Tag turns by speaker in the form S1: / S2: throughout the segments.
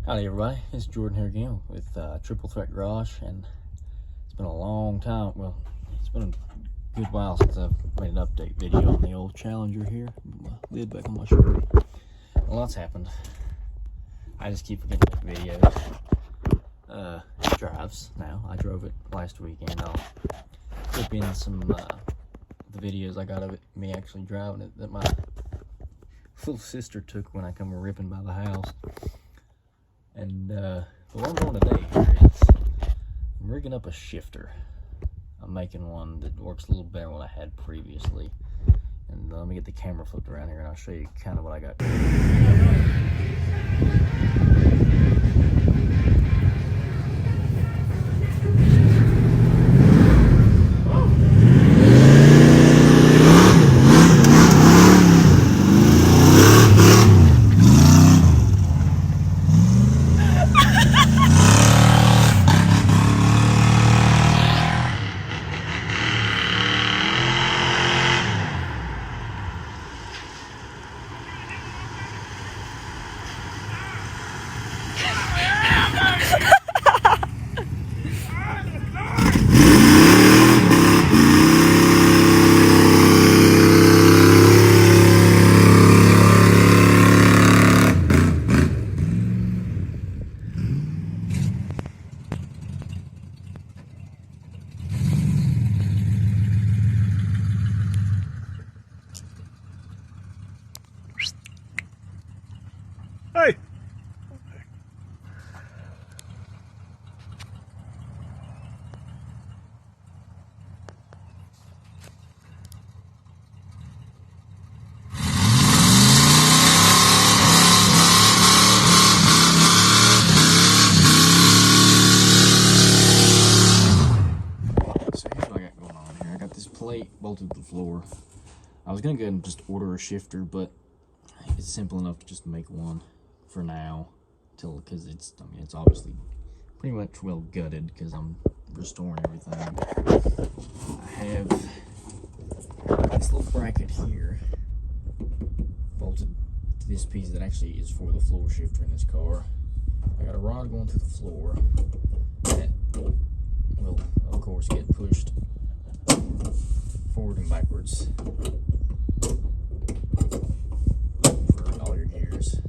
S1: Howdy everybody, it's Jordan here again with Triple Threat Garage, and it's been a long time, well, it's been a good while since I've made an update video on the old Challenger here. My lid back on my shirt. A lot's happened. I just keep forgetting to make videos. It drives now. I drove it last weekend. I'll clip in some the videos I got of it, me actually driving it, that my little sister took when I come ripping by the house. And what I'm doing today here is I'm rigging up a shifter. I'm making one that works a little better than what I had previously. And let me get the camera flipped around here and I'll show you kind of what I got.
S2: Hey!
S1: So here's what I got going on here. I got this plate bolted to the floor. I was gonna go ahead and just order a shifter, but it's simple enough to just make one for now, because it's obviously pretty much well gutted because I'm restoring everything. I have this little bracket here bolted to this piece that actually is for the floor shifter in this car. I got a rod going through the floor that will, of course, get pushed forward and backwards for all your gears.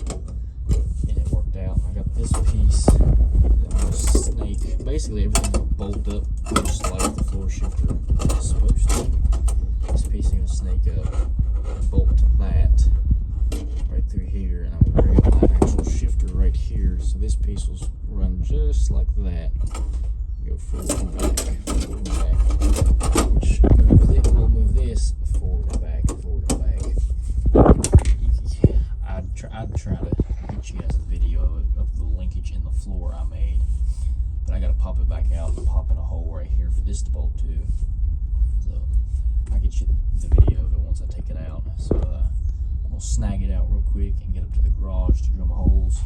S1: And it worked out. I got this piece that will snake. Basically, everything will bolt up just like the floor shifter is supposed to. This piece is going to snake up and bolt to that right through here, and I'm going to bring up my actual shifter right here. So this piece will run just like that. Go forward and back, which will move this forward and back, forward and back. I'd try to get you guys a video of the linkage in the floor I made, but I got to pop it back out and pop in a hole right here for this to bolt to. So I'll get you the video of it once I take it out. So I'm gonna snag it out real quick and get up to the garage to drill my holes.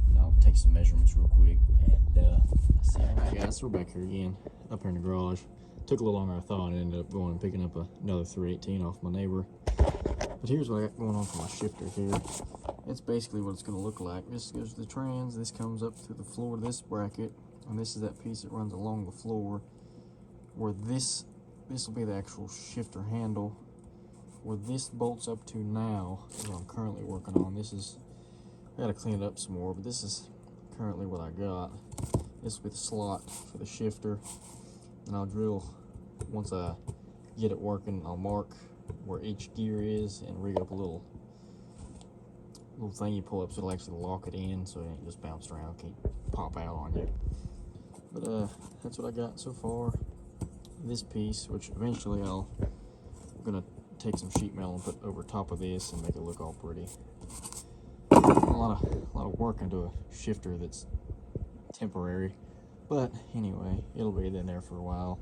S1: And I'll take some measurements real quick and see. Alright guys, we're back here again, up here in the garage. Took a little longer than I thought. I ended up going and picking up another 318 off my neighbor. But here's what I got going on for my shifter here. It's basically what it's going to look like. This goes to the trans, this comes up through the floor of this bracket, and this is that piece that runs along the floor, where this will be the actual shifter handle. Where this bolts up to now is what I'm currently working on. This is, I gotta clean it up some more, but this is currently what I got. This will be the slot for the shifter, and I'll drill, once I get it working, I'll mark where each gear is and rig up a little thing you pull up so it'll actually lock it in so it ain't just bounce around, can't pop out on you. But that's what I got so far. This piece, which eventually I'm gonna take some sheet metal and put over top of this and make it look all pretty. A lot of work into a shifter that's temporary, but anyway, it'll be in there for a while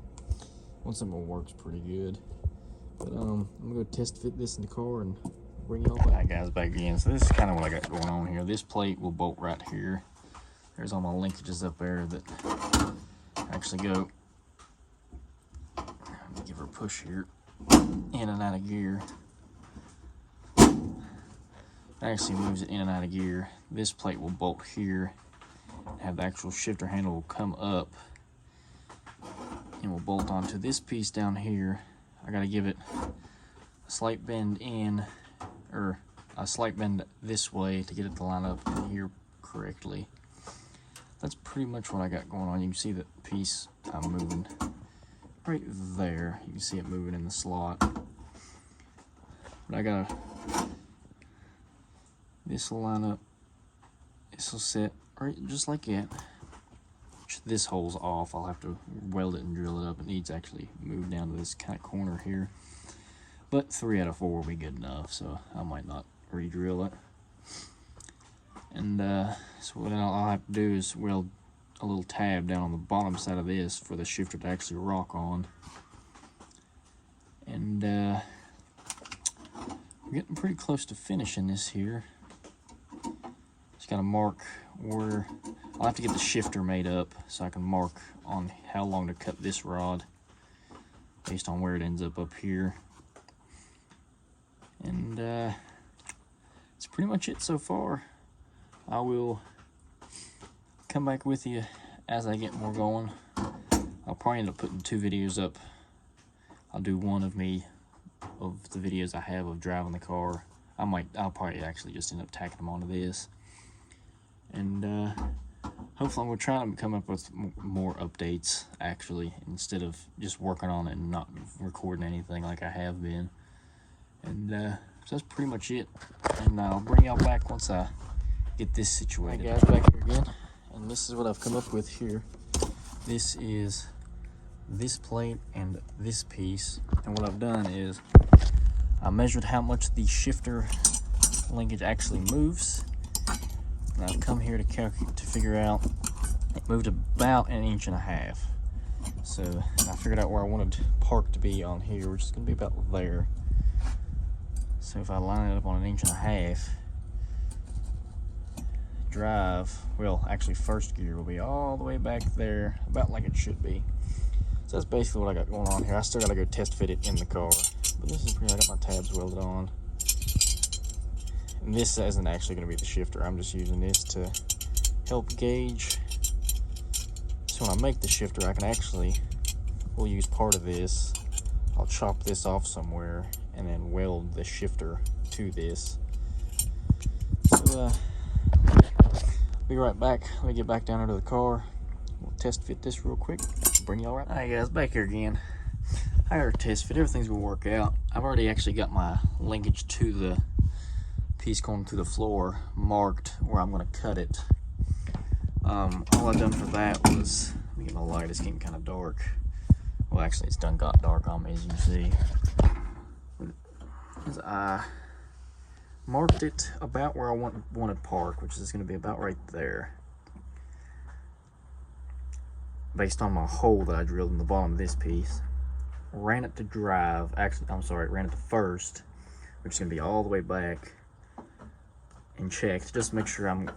S1: once something works pretty good. But I'm gonna go test fit this in the car and bring y'all back. Alright guys, back again. So this is kind of what I got going on here. This plate will bolt right here. There's all my linkages up there that actually go, let me give her a push here, in and out of gear. Actually moves it in and out of gear. This plate will bolt here have the actual shifter handle come up, and we'll bolt onto this piece down here. I gotta give it a slight bend in, or a slight bend this way to get it to line up in here correctly. That's pretty much what I got going on. You can see that piece I'm moving right there. You can see it moving in the slot. But I gotta, this will line up, this will sit right just like that. This hole's off. I'll have to weld it and drill it up. It needs to actually move down to this kind of corner here. But 3 out of 4 will be good enough, so I might not re-drill it. And so what I'll have to do is weld a little tab down on the bottom side of this for the shifter to actually rock on. And we're getting pretty close to finishing this here. Just gotta mark where I'll have to get the shifter made up so I can mark on how long to cut this rod based on where it ends up here. And that's pretty much it so far. I will come back with you as I get more going. I'll probably end up putting 2 videos up. I'll do one of me, of the videos I have of driving the car. I'll probably actually just end up tacking them onto this. And hopefully I'm going to try to come up with more updates, actually, instead of just working on it and not recording anything like I have been. And so that's pretty much it. And I'll bring y'all back once I get this situated. Hey guys, back here again. And this is what I've come up with here. This is this plate and this piece. And what I've done is I measured how much the shifter linkage actually moves. And I've come here to calculate, to figure out it moved about 1.5 inches. So I figured out where I wanted park to be on here, which is going to be about there. So if I line it up on 1.5 inches, drive, well, actually first gear will be all the way back there, about like it should be. So that's basically what I got going on here. I still got to go test fit it in the car, but this is pretty, I got my tabs welded on. And this isn't actually going to be the shifter. I'm just using this to help gauge. So when I make the shifter, I can actually, we'll use part of this. I'll chop this off somewhere and then weld the shifter to this. So be right back. Let me get back down into the car. We'll test fit this real quick. Bring y'all right. Alright guys, back here again. I got to test fit. Everything's gonna work out. I've already actually got my linkage to the piece going through the floor marked where I'm gonna cut it. All I've done for that was, let me get my light. It's getting kind of dark. Well, actually, it's done got dark on me, as you can see. Is I marked it about where I wanted park, which is going to be about right there, based on my hole that I drilled in the bottom of this piece. Ran it to drive, actually, I'm sorry, ran it to first, which is going to be all the way back, and checked, just to make sure I'm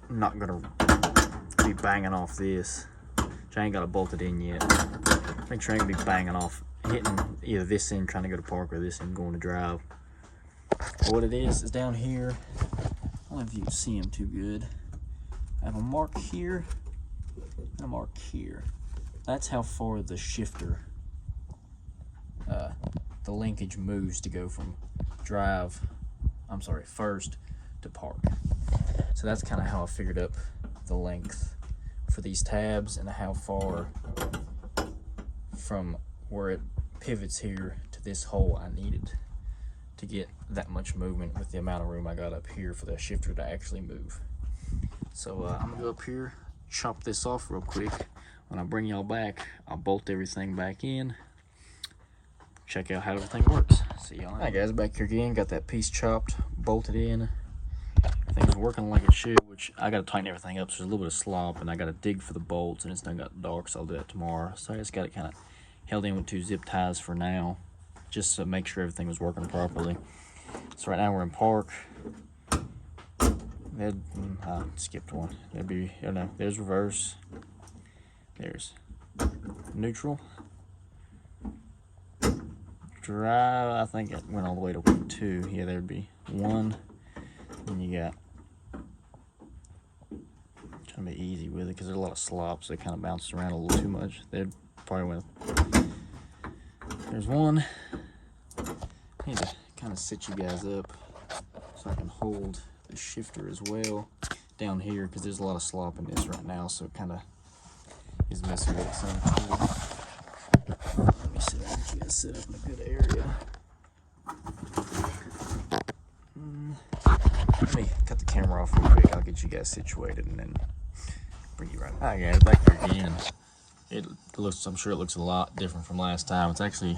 S1: not going to be banging off this, which I ain't got it bolted in yet. Make sure I ain't going to be banging off, hitting either this end trying to go to park or this end going to drive. But what it is down here, I don't know if you can see them too good. I have a mark here and a mark here. That's how far the shifter, the linkage moves to go from first to park. So that's kind of how I figured up the length for these tabs and how far from where it pivots here to this hole I needed to get that much movement with the amount of room I got up here for the shifter to actually move. So I'm gonna go up here, chop this off real quick. When I bring y'all back, I'll bolt everything back in, check out how everything works. See y'all. Alright guys, back here again, got that piece chopped, bolted in. Everything's working like it should, which I gotta tighten everything up, so there's a little bit of slop, and I gotta dig for the bolts, and it's done got dark, so I'll do that tomorrow. So I just got it kind of held in with 2 zip ties for now, just to make sure everything was working properly. So right now we're in park. I skipped one. There'd be, oh no, there's reverse. There's neutral. Drive, I think it went all the way to 2. Yeah, there'd be 1. And you got, gonna be easy with it because there's a lot of slops. They kind of bounce around a little too much. They'd probably went. There's one. I need to kind of sit you guys up so I can hold the shifter as well down here because there's a lot of slop in this right now, so it kind of is messing with it some. Let me see if I can get you guys set up in a good area. Let me cut the camera off real quick. I'll get you guys situated and then bring you right back. Hi guys, back here again. It looks, I'm sure it looks a lot different from last time. It's actually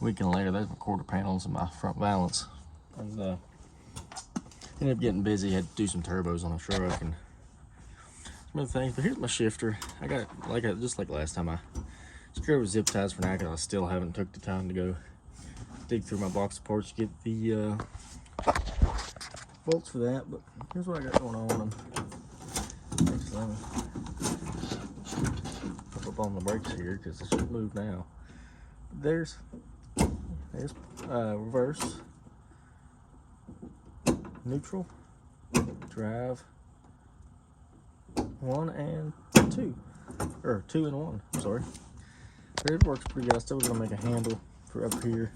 S1: a weekend later. There's my quarter panels and my front valance. And ended up getting busy. Had to do some turbos on a truck and some other things. But here's my shifter. I got it just like last time. I screwed with zip ties for now because I still haven't took the time to go dig through my box of parts to get the bolts for that. But here's what I got going on them. Actually, let me pop up on the brakes here because it should move now. There's reverse, neutral, drive, 1 and 2, or 2 and 1. I'm sorry. But it works pretty good. I still gonna make a handle for up here.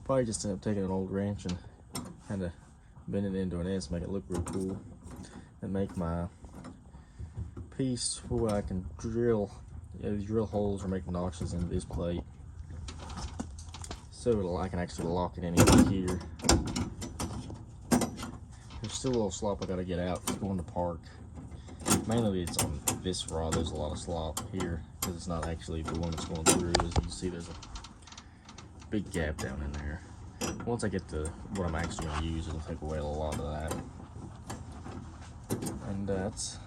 S1: Probably just end up taking an old wrench and kind of bend it into an S, make it look real cool, and make my piece where I can drill holes or make notches into this plate, so I can actually lock it in here. There's still a little slop I gotta get out going to park. Mainly it's on this rod. There's a lot of slop here because it's not actually the one that's going through. As you can see, there's a big gap down in there. Once I get to what I'm actually going to use, it'll take away a lot of that. And that's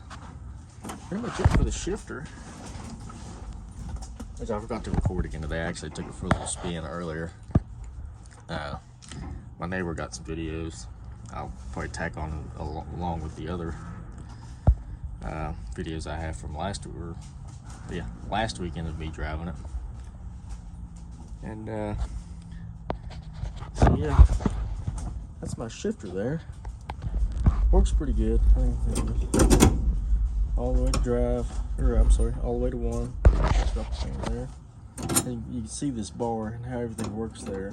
S1: pretty much it for the shifter. Which I forgot to record again today. I actually took it for a little spin earlier. My neighbor got some videos. I'll probably tack on along with the other videos I have from last weekend of me driving it. And so yeah, that's my shifter there. Works pretty good. All the way to drive, or I'm sorry, all the way to 1. Drop the thing there. And you can see this bar and how everything works there.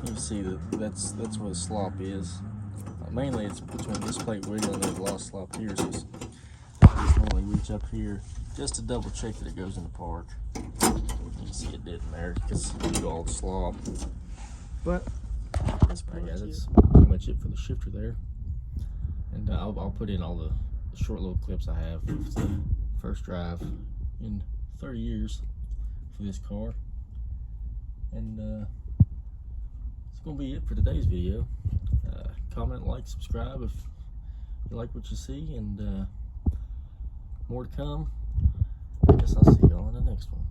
S1: You see that's where the slop is. Mainly it's between this plate wiggle and there's a lot of slop here, so just normally reach up here just to double check that it goes in the park. You can see it did in there because you all the slop. But that's pretty much it for the shifter there. And I'll put in all the short little clips I have of the first drive in 30 years for this car. And it's gonna be it for today's video. Comment, like, subscribe if you like what you see, and more to come. I guess I'll see y'all in the next one.